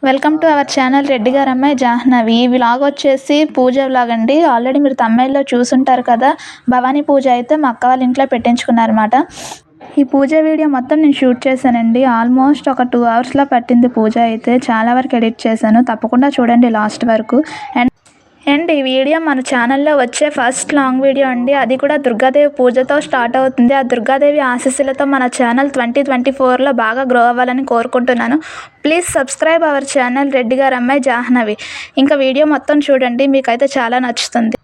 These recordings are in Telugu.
Welcome to our channel Reddy గారి అమ్మాయి జాహ్నవి. ఈ వ్లాగ్ వచ్చేసి పూజ వ్లాగ్ అండి. ఆల్రెడీ మీరు తమిళ్లో చూసుంటారు కదా. భవానీ పూజ అయితే మా అక్క వాళ్ళ ఇంట్లో పెట్టించుకున్నారన్నమాట. ఈ పూజ వీడియో మొత్తం నేను షూట్ చేశానండి. ఆల్మోస్ట్ ఒక 2 అవర్స్లో పట్టింది పూజ అయితే. చాలా వరకు ఎడిట్ చేశాను, తప్పకుండా చూడండి లాస్ట్ వరకు. అండ్ ఈ వీడియో మన ఛానల్లో వచ్చే ఫస్ట్ లాంగ్ వీడియో అండి. అది కూడా దుర్గాదేవి పూజతో స్టార్ట్ అవుతుంది. ఆ దుర్గాదేవి ఆశీస్సులతో మన ఛానల్ 2024లో బాగా గ్రో అవ్వాలని కోరుకుంటున్నాను. Please subscribe our channel Reddy గారి అమ్మాయి జాహ్నవి. ఇంకా వీడియో మొత్తం చూడండి, మీకైతే చాలా నచ్చుతుంది.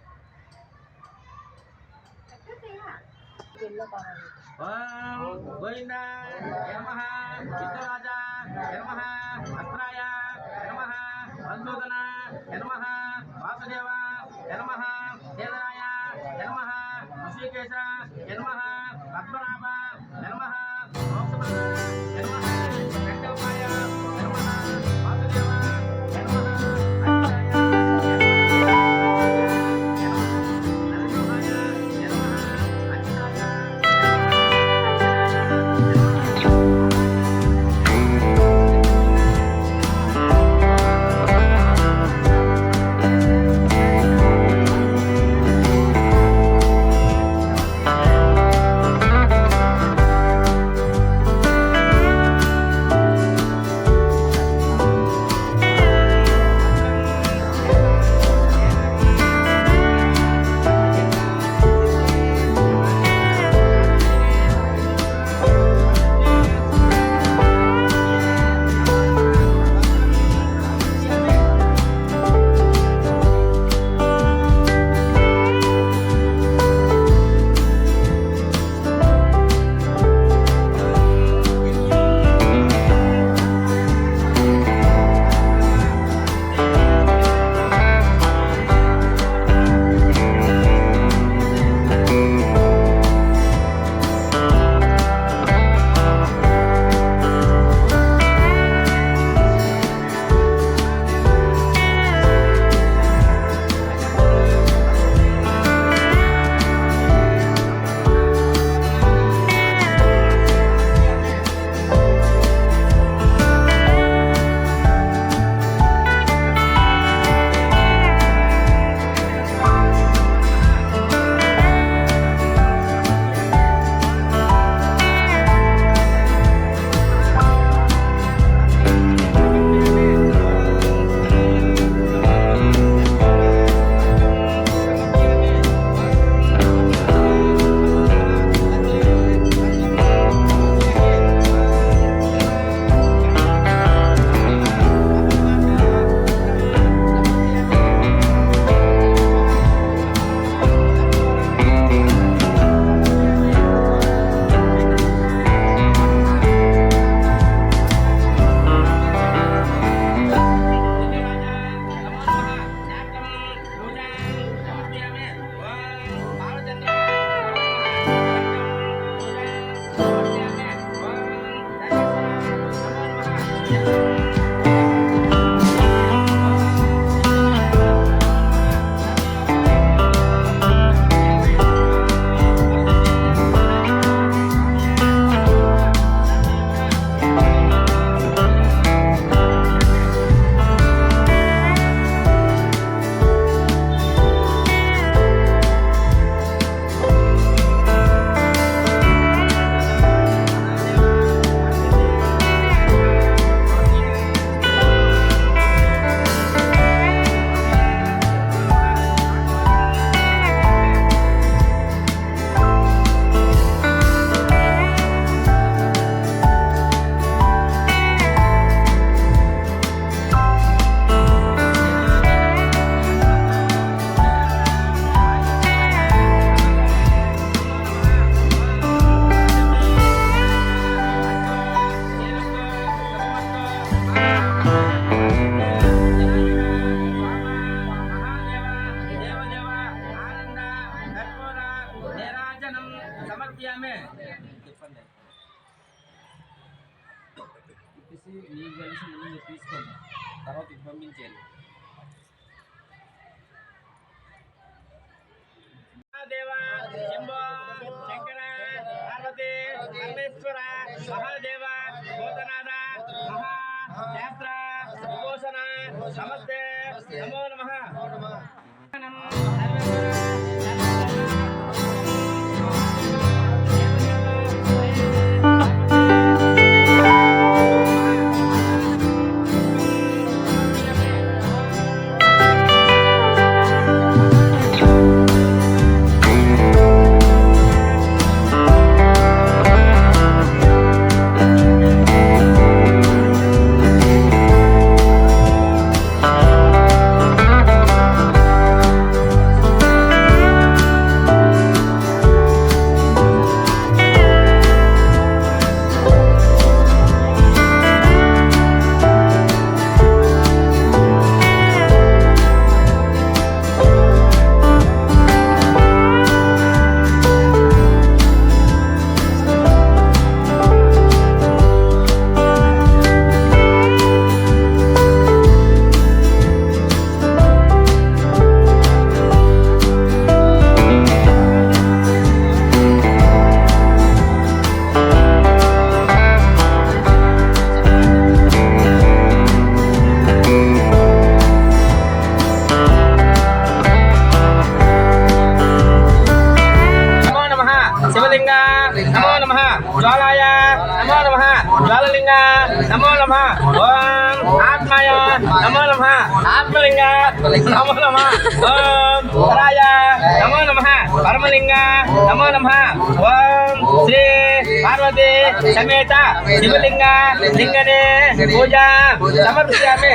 మీకు కలిసి ముందు తీసుకోండి, తర్వాత పంపించేయండి. దేవా శంభో శంకర పార్వతి పరమేశ్వర మహాదేవ భూతనాథ మహా శాస్త్ర ఉపోసన నమస్తే నమో నమః. శివలింగ నమో నమః. జ్వాలాయ నమో నమః. జ్వాలలింగ నమో నమః. ఓం ఆత్మాయ నమో నమః. ఆత్మలింగ నమో నమః. ఓం పరాయ నమో నమః. పరమలింగ నమో నమః. ఓం శ్రీ పార్వతి సమేత శివలింగ లింగనే పూజ సమర్పయామి.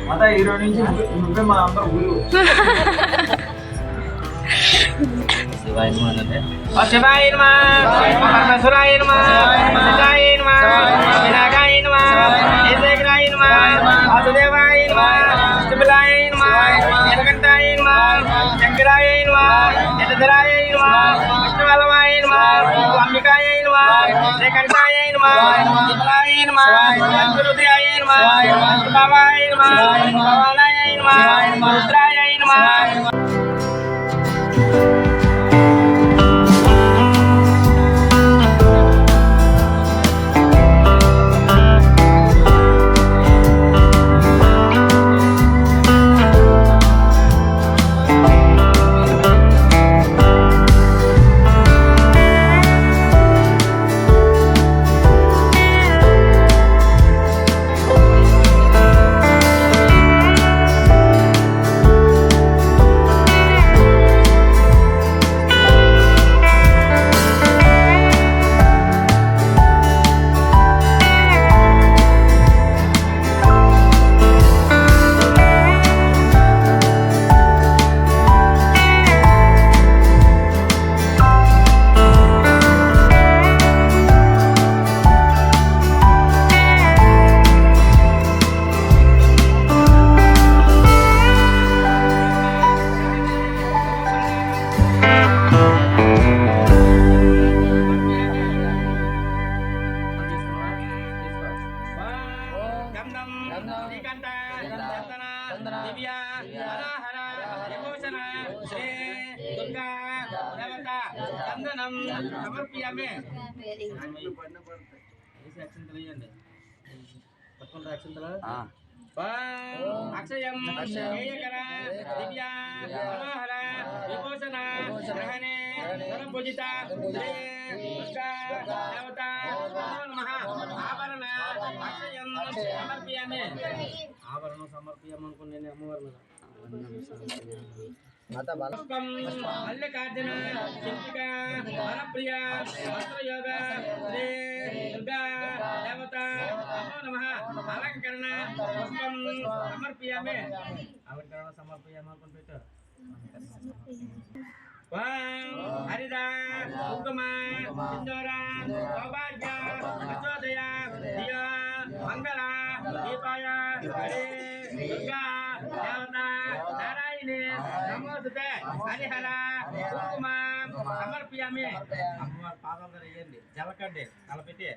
మత ఈరోజు నుంచి నువ్వే మా అందరూ గురువు. శివాయ నమః. పరమేశ్వరాయ నమః. సిద్ధాయ నమః. వినాయకాయ నమః. ఏకైకనాయ నమః. వాసుదేవాయ నమః. విష్ణుబలాయ నమః. నీలకంఠాయ నమః. శంకరాయ నమః. జలధరాయ నమః. విష్ణువల్లభాయ నమః. అంబికాయ నమః. శ్రీకంఠాయ నమః. విమలాయ నమః. రుద్రాయ నమః. భావాయ నమః. భవానాయ నమః. రుద్రాయ నమః. సమర్పయామి. అక్షయం ఏకర దివ్య మనోహర విభూషణ గ్రహణే పూజిత శ్రీ దుర్గా దేవత నమః. ఆభరణ అక్షయం సమర్పయామి. ఆభరణం సమర్పయామి అనుకుని నేను అమ్మవారిని పుష్పం మల్లికార్జున శిల్పిక వరప్రియ వస్త్రయోగ శ్రీ దుర్గా దేవత నమో నమః. అలంకరణ పుష్పం సమర్పయామి. అలంకరణ సమర్పయామి అనుకుని పెట్టారు. హరిద కుంకుమ సింధూర సౌభాగ్య ప్రచోదయ దియ మంగళ దీపాయ హరే దుర్గా దేవత నారాయణే నమోస్తుతే హరిహర కుంకుమ సమర్పయామి. అమ్మవారి పాదాల దగ్గర వేయండి, జలకండి కలపెట్టి.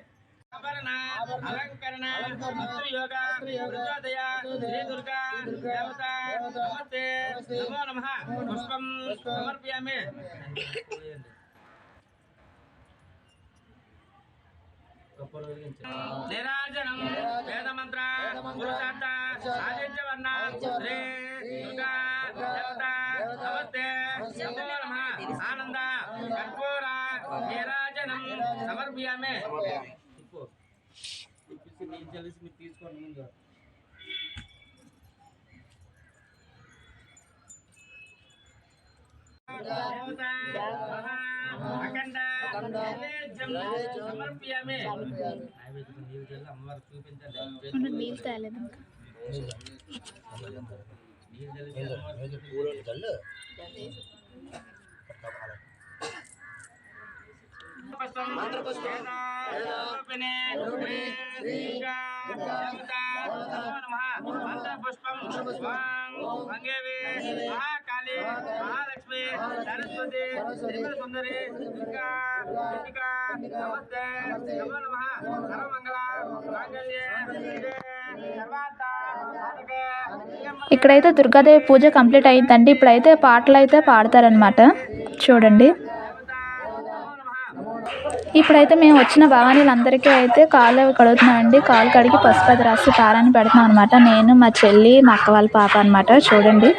అలంకరణ యోగ దుర్గాదయ శ్రీ దుర్గా దేవత నమస్తే నమో నమః. పుష్పం సమర్పయామి. నిరాజనం వేదమంత్ర పురుషార్థ ఆదిత్యవర్ణ శ్రీ దుర్గా దేవత నమస్తే నమో నమః. ఆనంద కర్పూర నిరాజనం సమర్పయామి. నీకు తెలిసి మీరు తీసుకోండి ముందు. అఖండ సమర్పయామి. నీళ్ళు చల్లి అమ్మవారికి చూపించండి. నీళ్ళు తాలేదు మహాకాళి మహాలక్ష్మి సరస్వతి సుందరి దుర్గా నమస్తే నమో నమః. సర్వమంగళ మాంగళ్యే ఇక్కడైతే దుర్గాదేవి పూజ కంప్లీట్ అయ్యిందండి. ఇప్పుడైతే పాటలు అయితే పాడతారనమాట. చూడండి, ఇప్పుడైతే మేము వచ్చిన భవానీలందరికీ అయితే కాళ్ళు కడుగుతున్నామండి. కాళ్ళు కడిగి పసుపు అది రాసి పారాన్ని పెడుతున్నాం అనమాట. నేను, మా చెల్లి, మా అక్క వాళ్ళ పాప అనమాట. చూడండి,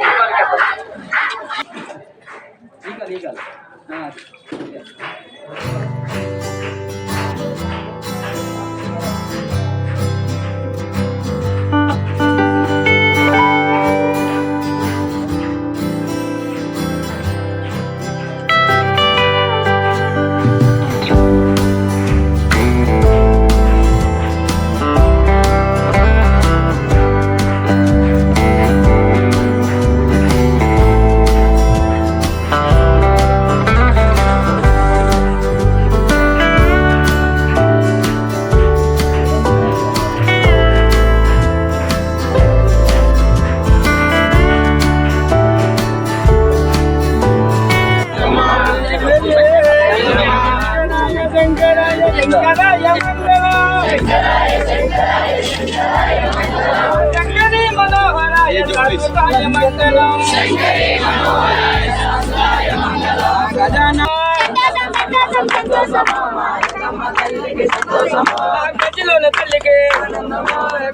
గజ్జిలోని తల్లికి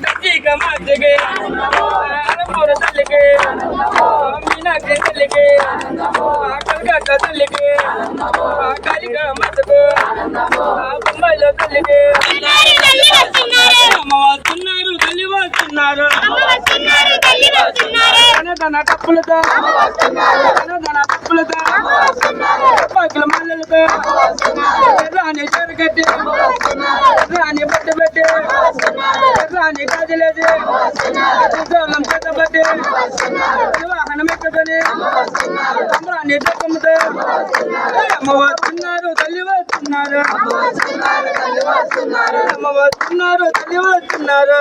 గజ్జిక మాదికి అనంతపుర తల్లికి మీనాక్షి తల్లికి కల్కత్తా తల్లికి కాళిక మాతకు బొంబాయిలో తల్లికి అమ్మ వస్తున్నారు, తల్లి వస్తున్నారు. ధన కప్పులతో ధన కప్పులతో పాకుల మల్లెలతో రాణి చెరగట్టి రాణి బట్టు పెట్టి రాణి గదిలేది దూరం చేతబట్టి వాహనం ఎక్కుదని రాణి దక్కముతో అమ్మ వస్తున్నారు, తల్లి వస్తున్నారు. అమ్మ వస్తున్నారు, తల్లి వస్తున్నారు.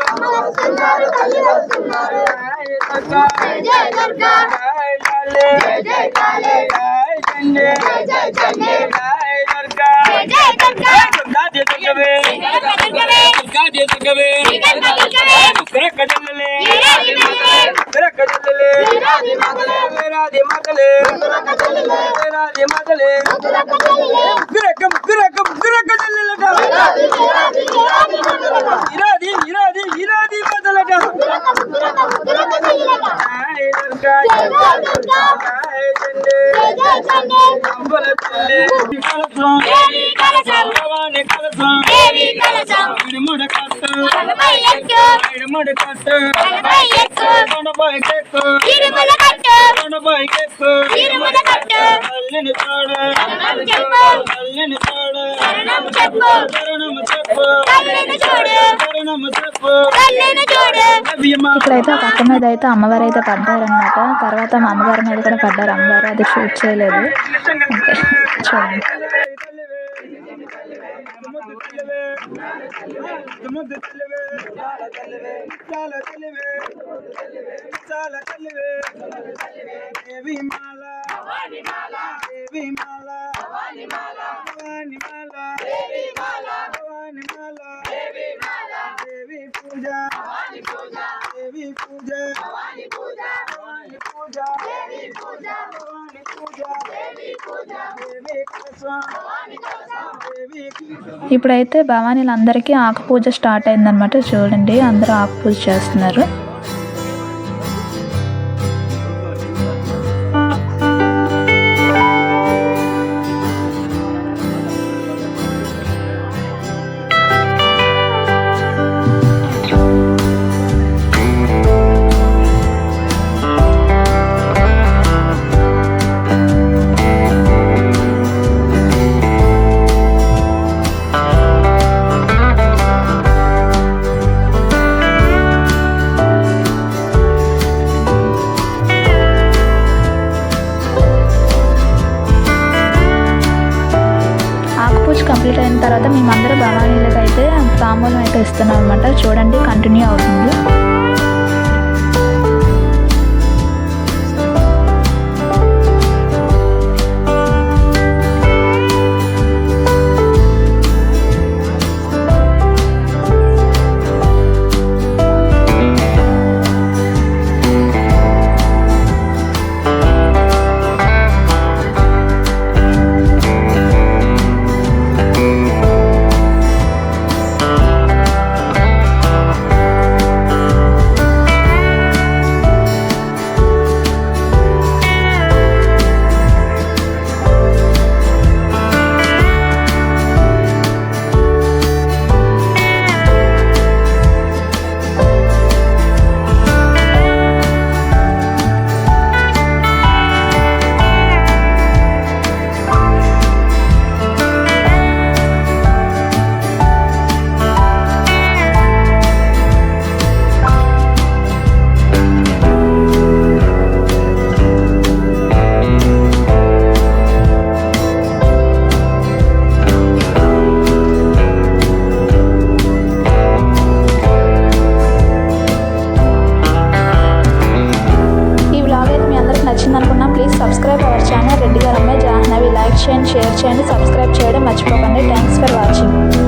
ఇప్పుడైతే ఒక అక్క మీద అయితే అమ్మవారు అయితే పడ్డారనమాట. తర్వాత మా అమ్మగారి మీద కూడా పడ్డారు అమ్మవారు. అది షూట్ చేయలేదు. చూడండి, దేవి మాల ఇప్పుడైతే భవానీలందరికీ ఆకు పూజ స్టార్ట్ అయిందనమాట. చూడండి అందరూ ఆకు పూజ చేస్తున్నారు. కంప్లీట్ అయిన తర్వాత మేమందరూ భవానీలకు అయితే తాంబూలం అయితే ఇస్తున్నాం అనమాట. చూడండి కంటిన్యూ అవుతుంది. సబ్స్క్రైబ్ అవర్ ఛానల్ రెడ్డి గారు అమ్మాయి జాహ్నవి. లైక్ చేయండి, షేర్ చేయండి, సబ్స్క్రైబ్ చేయడం మర్చిపోకండి. Thanks for watching.